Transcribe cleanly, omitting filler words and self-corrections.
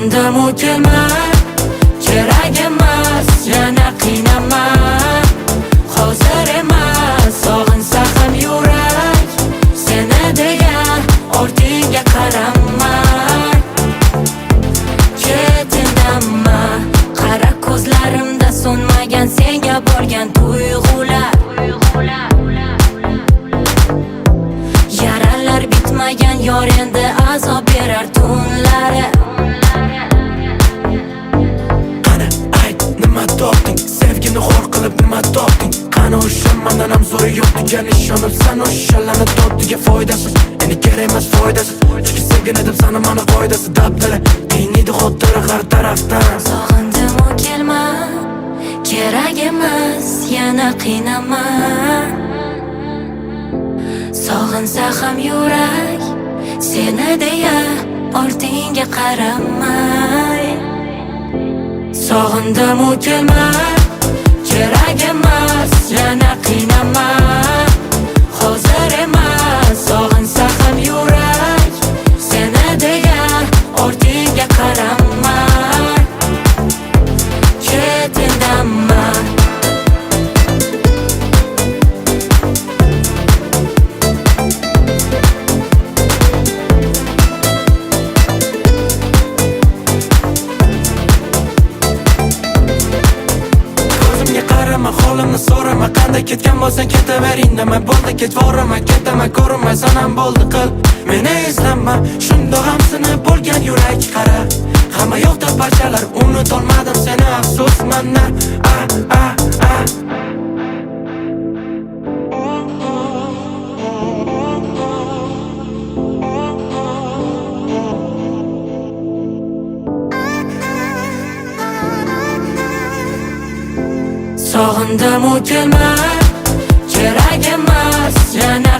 Sog'indim u kelmay, kerak emas, yana qiynama. Hozir emas, sog'insa ham yurak, seni degan ortingga qaramay. Ket indama, qara ko'zlarimda so'nmagan senga bo'lgan tuyg'ular. Yaralar bitmagan yor endi azob berar tunlari. Qani ayt, nima topding? Sevgini xor qilib nima topding? Qani o'sha mendan ham zo'ri yo'q degan ishonib san o'shalarni topdiga foydasiz. Endi kerak emas foydasiz, chunki sevgin edim sani mana qoidasi dabdala. Qiynaydi xotira har tarafdan. Sog'indim u kelma, kerak emas, yana qiynama. Sog'insa ham yurak, seni deya ortingga qaramay. Sog'indim u kelmay, kerak emas, yana qiynama. Hozir emas, sog'insa ham yurak, seni deya ortingga qaramay. Ket indama. Holimni so'rama, qanday ketgan bo'lsang ketaver, indamay bo'ldi ketvorama, ketaman ko'rinmay sanam bo'ldi qil. Meni izlama, shundoq ham sinib bo'lgan yurak qara. Hamma yoqda parchalar, unutolmadim seni, afsus mandan. Sog'indim u kelmay, kerak emas, yana